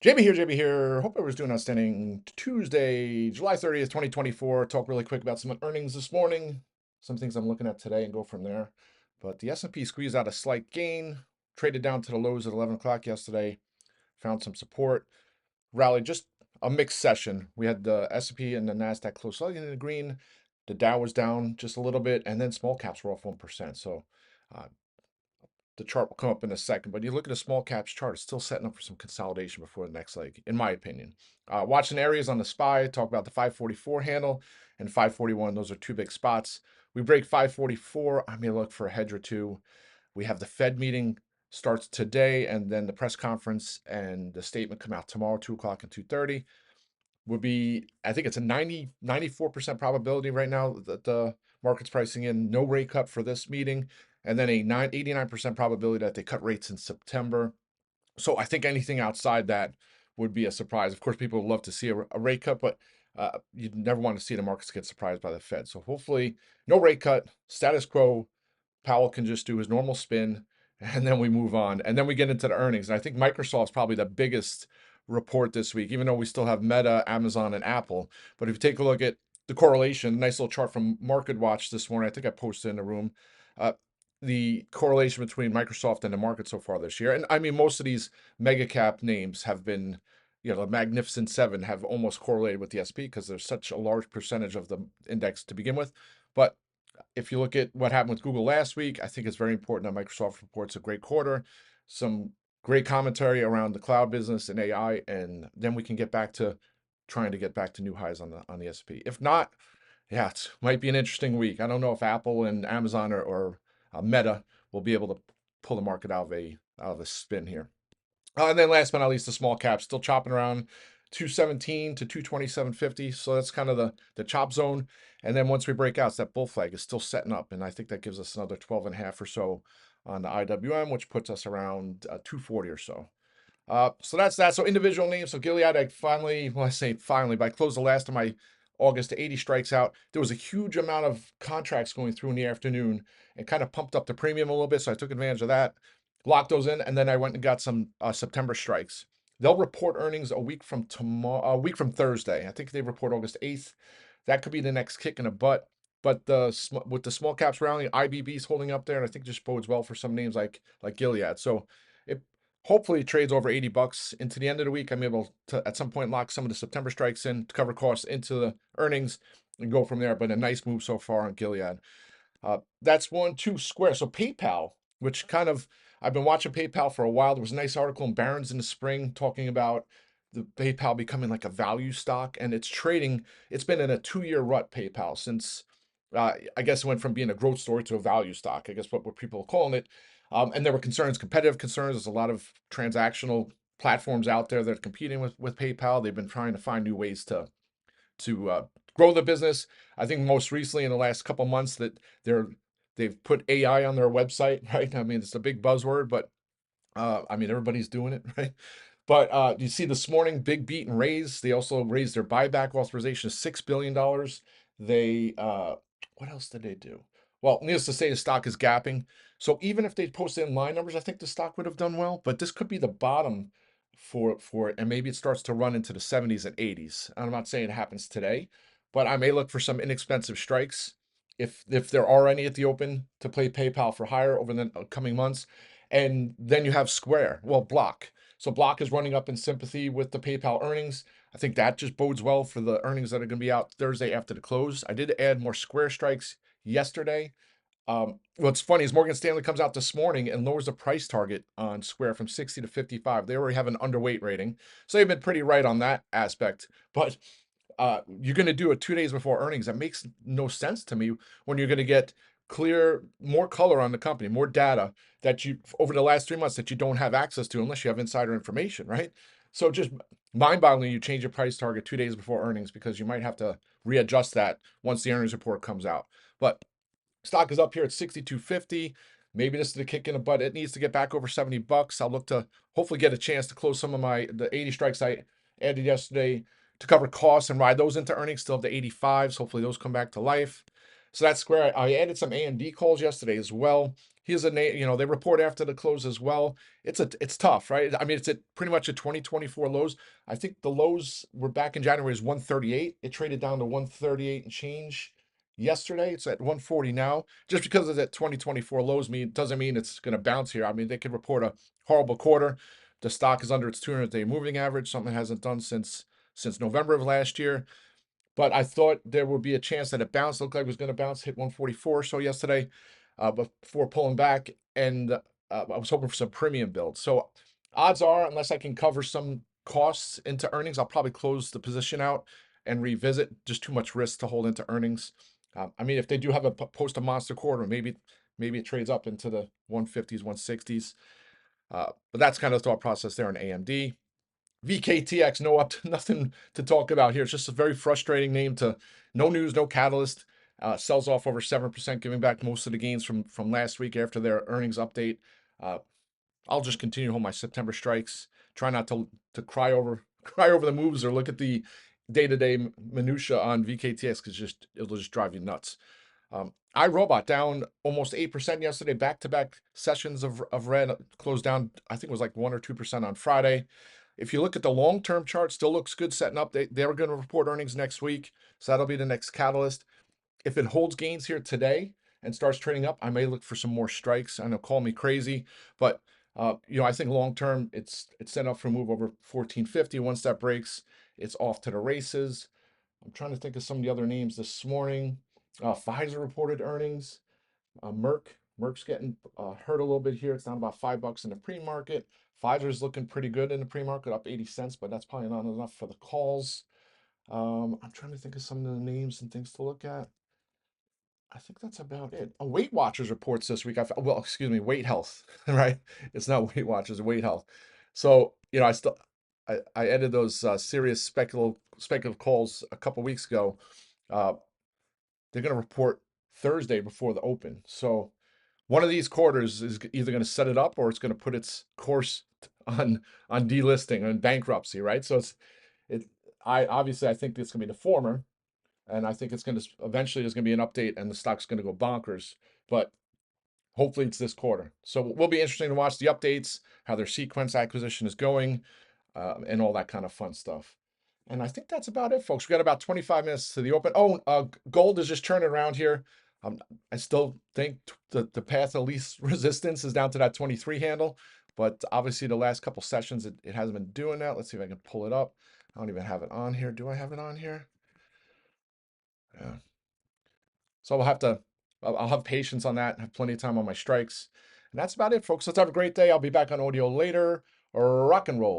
JB here. Hope everyone's doing outstanding. Tuesday, July 30th, 2024. Talk really quick about some earnings this morning, some things I'm looking at today and go from there. But the S&P squeezed out a slight gain, traded down to the lows at 11 o'clock yesterday, found some support, rallied just a mixed session. We had the S&P and the NASDAQ close slightly in the green. The Dow was down just a little bit, and then small caps were off 1%. So uh, the chart will come up in a second, but you look at a small caps chart, it's still setting up for some consolidation before the next leg, in my opinion. Watching areas on the SPY, talk about the 544 handle and 541. Those are two big spots. We break 544. I may look for a hedge or two. We have the Fed meeting starts today, and then the press conference and the statement come out tomorrow, 2 o'clock and 2:30. Would be, I think it's a 94% probability right now that the market's pricing in no rate cut for this meeting, and then a 89% probability that they cut rates in September. So I think anything outside that would be a surprise. Of course, people would love to see a rate cut, but you'd never want to see the markets get surprised by the Fed. So hopefully, no rate cut, status quo. Powell can just do his normal spin, and then we move on. And then we get into the earnings. And I think Microsoft's probably the biggest report this week, even though we still have Meta, Amazon, and Apple. But if you take a look at the correlation, nice little chart from Market Watch this morning, I think I posted in the room, uh, the correlation between Microsoft and the market so far this year. And I mean, most of these mega cap names have been, the Magnificent Seven have almost correlated with the SP because there's such a large percentage of the index to begin with. But if you look at what happened with Google last week, I think it's very important that Microsoft reports a great quarter, some great commentary around the cloud business and AI, and then we can get back to trying to get back to new highs on the S&P. If not, yeah, it might be an interesting week. I don't know if Apple and Amazon or Meta will be able to pull the market out of a spin here. And then last but not least, the small caps still chopping around 217 to 227.50. So that's kind of the chop zone. And then once we break out, that bull flag is still setting up. And I think that gives us another 12 and a half or so on the IWM, which puts us around 240 or so. So that's that. So individual names. So Gilead, I finally, well, I say finally, but I closed the last of my August to 80 strikes out. There was a huge amount of contracts going through in the afternoon and kind of pumped up the premium a little bit. So I took advantage of that, locked those in, and then I went and got some September strikes. They'll report earnings a week from tomorrow, a week from Thursday. I think they report August 8th. That could be the next kick in the butt. But with the small caps rallying, IBB's holding up there, and I think just bodes well for some names like Gilead. So it hopefully it trades over 80 bucks into the end of the week. I'm able to at some point lock some of the September strikes in to cover costs into the earnings and go from there. But a nice move so far on Gilead. That's one, two, Square. So PayPal, which kind of I've been watching PayPal for a while. There was a nice article in Barron's in the spring talking about the PayPal becoming like a value stock, and it's trading. It's been in a 2-year rut, PayPal, since I guess it went from being a growth story to a value stock. I guess what people are calling it. And there were concerns, competitive concerns. There's a lot of transactional platforms out there that are competing with PayPal. They've been trying to find new ways to grow the business. I think most recently in the last couple months that they've put AI on their website, right? I mean, it's a big buzzword, but I mean everybody's doing it, right? But you see this morning, big beat and raise. They also raised their buyback authorization to $6 billion. They what else did they do? Well, needless to say, the stock is gapping. So even if they posted in line numbers, I think the stock would have done well. But this could be the bottom for it, and maybe it starts to run into the 70s and 80s. I'm not saying it happens today, but I may look for some inexpensive strikes if there are any at the open to play PayPal for higher over the coming months. And then you have Square, well, Block. So Block is running up in sympathy with the PayPal earnings. I think that just bodes well for the earnings that are going to be out Thursday after the close. I did add more Square strikes yesterday. What's funny is Morgan Stanley comes out this morning and lowers the price target on Square from 60 to 55. They already have an underweight rating. So they've been pretty right on that aspect. But you're going to do it 2 days before earnings. That makes no sense to me when you're going to get more color on the company, more data that you over the last 3 months that you don't have access to unless you have insider information, right? So just mind-boggling, you change your price target 2 days before earnings because you might have to readjust that once the earnings report comes out. But stock is up here at 62.50. Maybe this is the kick in the butt. It needs to get back over 70 bucks. I'll look to hopefully get a chance to close some of the 80 strikes I added yesterday to cover costs and ride those into earnings. Still have the 85s. Hopefully those come back to life. So that's square. I added some AMD calls yesterday as well. Here's a name, they report after the close as well. It's tough, right? I mean, it's at pretty much at 2024 lows. I think the lows were back in January is 138. It traded down to 138 and change yesterday. It's at 140 now. Just because of that 2024 lows doesn't mean it's going to bounce here. I mean, they could report a horrible quarter. The stock is under its 200-day moving average, something it hasn't done since November of last year. But I thought there would be a chance that it bounced. Looked like it was going to bounce, hit 144 or so yesterday, before pulling back. And I was hoping for some premium builds. So odds are, unless I can cover some costs into earnings, I'll probably close the position out and revisit. Just too much risk to hold into earnings. I mean, if they do have a post a monster quarter, maybe it trades up into the 150s, 160s. But that's kind of the thought process there in AMD. VKTX, nothing to talk about here. It's just a very frustrating name to no news, no catalyst. Sells off over 7%, giving back most of the gains from last week after their earnings update. I'll just continue to hold my September strikes. Try not to cry over the moves or look at the day-to-day minutia on VKTX because it'll just drive you nuts. iRobot down almost 8% yesterday. Back-to-back sessions of red, closed down. I think it was like 1 or 2% on Friday. If you look at the long-term chart, still looks good setting up. They're going to report earnings next week, so that'll be the next catalyst. If it holds gains here today and starts trading up, I may look for some more strikes. I know, call me crazy, but I think long-term it's set up for a move over 1450. Once that breaks, it's off to the races. I'm trying to think of some of the other names this morning. Pfizer reported earnings. Merck's getting hurt a little bit here. It's down about $5 in the pre-market. Pfizer's looking pretty good in the pre-market, up 80 cents, but that's probably not enough for the calls. I'm trying to think of some of the names and things to look at. I think that's about it. Weight Watchers reports this week. Excuse me, Weight Health, right? It's not Weight Watchers, Weight Health. So, I edited those serious speculative calls a couple weeks ago. They're going to report Thursday before the open. So one of these quarters is either going to set it up or it's going to put its course on delisting and bankruptcy, right? So I think it's going to be the former, and I think it's going to eventually there's going to be an update and the stock's going to go bonkers. But hopefully it's this quarter. So it will be interesting to watch the updates, how their sequence acquisition is going, and all that kind of fun stuff. And I think that's about it, folks. We got about 25 minutes to the open. Gold is just turning around here. I still think the path of least resistance is down to that 23 handle, but obviously the last couple sessions it hasn't been doing that. Let's see if I can pull it up. I don't even have it on here. Do I have it on here? Yeah. So I'll have patience on that. Have plenty of time on my strikes. And that's about it, folks. Let's have a great day. I'll be back on audio later. Rock and roll.